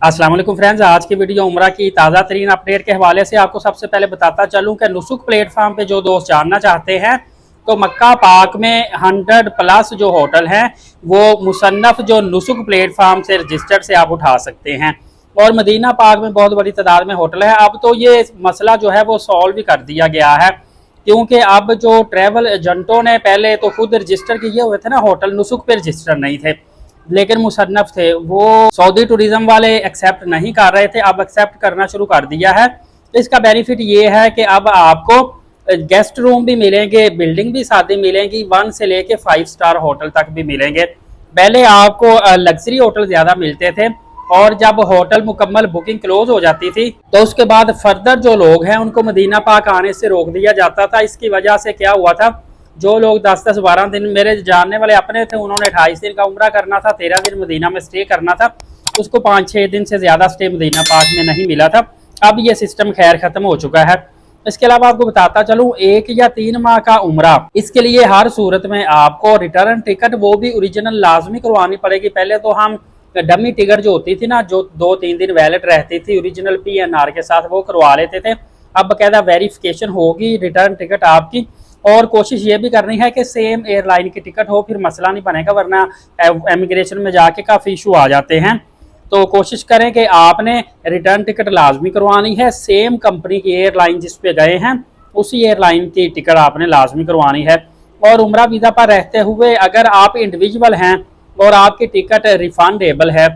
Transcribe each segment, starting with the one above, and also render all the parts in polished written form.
अस्सलाम वालेकुम फ्रेंड्स, आज की वीडियो उम्रा की ताज़ा तरीन अपडेट के हवाले से आपको सबसे पहले बताता चलूं कि नुसुक प्लेटफॉर्म पे जो दोस्त जानना चाहते हैं तो मक्का पाक में 100 प्लस जो होटल हैं वो मुसन्नफ जो नुसुक प्लेटफॉर्म से रजिस्टर्ड से आप उठा सकते हैं। और मदीना पाक में बहुत बड़ी तादाद में होटल है। अब तो ये मसला जो है वो सॉल्व भी कर दिया गया है, क्योंकि अब जो ट्रैवल एजेंटों ने पहले तो खुद रजिस्टर किए हुए थे ना होटल, नुसुक पे रजिस्टर नहीं थे लेकिन मुसन्नफ थे, वो सऊदी टूरिज्म वाले एक्सेप्ट नहीं कर रहे थे, अब एक्सेप्ट करना शुरू कर दिया है। इसका बेनिफिट ये है कि अब आपको गेस्ट रूम भी मिलेंगे, बिल्डिंग भी साथ ही मिलेंगी, 1 से लेके 5 स्टार होटल तक भी मिलेंगे। पहले आपको लग्जरी होटल ज्यादा मिलते थे और जब होटल मुकम्मल बुकिंग क्लोज हो जाती थी तो उसके बाद फर्दर जो लोग हैं उनको मदीना पाक आने से रोक दिया जाता था। इसकी वजह से क्या हुआ था, जो लोग 10-10 12 दिन, मेरे जानने वाले अपने थे, उन्होंने 28 दिन का उम्रा करना था, 13 दिन मदीना में स्टे करना था, उसको 5-6 दिन से ज्यादा स्टे मदीना पाक में नहीं मिला था। अब ये सिस्टम खैर खत्म हो चुका है। इसके अलावा आपको बताता चलूं, 1 या 3 माह का उम्रा, इसके लिए हर सूरत में आपको रिटर्न टिकट वो भी ओरिजिनल लाजमी करवानी पड़ेगी। पहले तो हम डमी टिकट जो होती थी ना, जो 2-3 दिन वैलिड रहती थी ओरिजिनल PNR के साथ, वो करवा लेते थे। अब बकायदा वेरिफिकेशन होगी रिटर्न टिकट आपकी, और कोशिश ये भी करनी है कि सेम एयरलाइन की टिकट हो, फिर मसला नहीं बनेगा, वरना इमिग्रेशन में जाके काफ़ी इशू आ जाते हैं। तो कोशिश करें कि आपने रिटर्न टिकट लाजमी करवानी है, सेम कंपनी की एयरलाइन जिस पे गए हैं उसी एयरलाइन की टिकट आपने लाजमी करवानी है। और उम्रा वीज़ा पर रहते हुए अगर आप इंडिविजुअल हैं और आपकी टिकट रिफंडेबल है,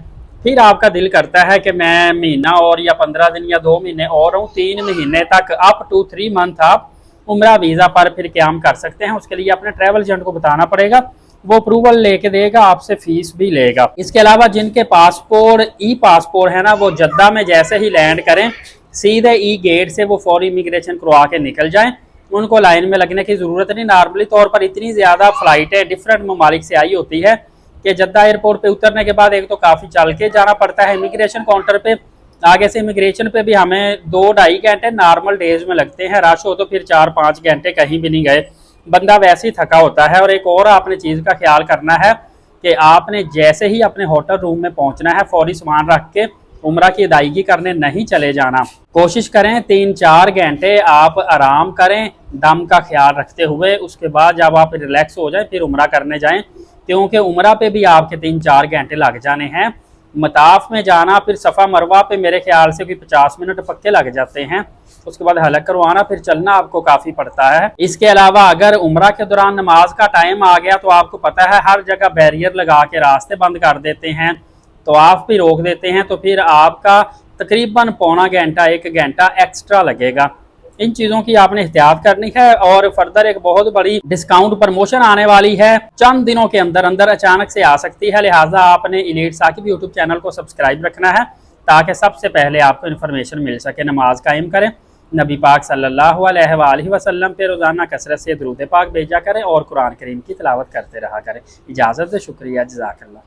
फिर आपका दिल करता है कि मैं महीना और या 15 दिन या 2 महीने और रहूँ, 3 महीने तक अप टू 3 मंथ आप उम्रा वीज़ा पर फिर क्याम कर सकते हैं। उसके लिए अपने ट्रैवल एजेंट को बताना पड़ेगा, वो अप्रूवल लेके देगा, आपसे फीस भी लेगा। इसके अलावा जिनके पासपोर्ट ई पासपोर्ट है ना, वो जद्दा में जैसे ही लैंड करें सीधे ई गेट से वो फौरी इमिग्रेशन करवा के निकल जाएं, उनको लाइन में लगने की ज़रूरत नहीं। नॉर्मली तौर पर इतनी ज़्यादा फ्लाइटें डिफरेंट ममालिक से आई होती है कि जद्दा एयरपोर्ट पे उतरने के बाद एक तो काफ़ी चल के जाना पड़ता है इमिग्रेशन काउंटर पे, आगे से इमिग्रेशन पे भी हमें 2-2.5 घंटे नॉर्मल डेज में लगते हैं, रश हो तो फिर 4-5 घंटे कहीं भी नहीं गए, बंदा वैसे ही थका होता है। और एक और आपने चीज़ का ख्याल करना है कि आपने जैसे ही अपने होटल रूम में पहुंचना है फौरी सामान रख के उम्रा की अदायगी करने नहीं चले जाना। कोशिश करें 3-4 घंटे आप आराम करें दम का ख्याल रखते हुए, उसके बाद जब आप रिलैक्स हो जाए फिर उम्रा करने जाएं, क्योंकि उम्रा पे भी आपके 3-4 घंटे लग जाने हैं। मताफ में जाना, फिर सफ़ा मरवा पे मेरे ख्याल से कोई 50 मिनट पक्के लग जाते हैं, उसके बाद हलक करवाना, फिर चलना आपको काफ़ी पड़ता है। इसके अलावा अगर उम्रा के दौरान नमाज का टाइम आ गया तो आपको पता है हर जगह बैरियर लगा के रास्ते बंद कर देते हैं, तो आप भी रोक देते हैं, तो फिर आपका तकरीबन पौना घंटा 1 घंटा एक्स्ट्रा लगेगा। इन चीज़ों की आपने एहतियात करनी है। और फर्दर एक बहुत बड़ी डिस्काउंट प्रमोशन आने वाली है, चंद दिनों के अंदर अंदर अचानक से आ सकती है, लिहाजा आपने एलीट साकिब यूट्यूब चैनल को सब्सक्राइब रखना है ताकि सबसे पहले आपको इन्फॉर्मेशन मिल सके। नमाज कायम करें, नबी पाक सल्लल्लाहु अलैहि वसल्लम पे रोज़ाना कसरत से दुरूद पाक भेजा करें और कुरान करीम की तिलावत करते रहा करें। इजाज़त, शुक्रिया, जज़ाकल्लाह।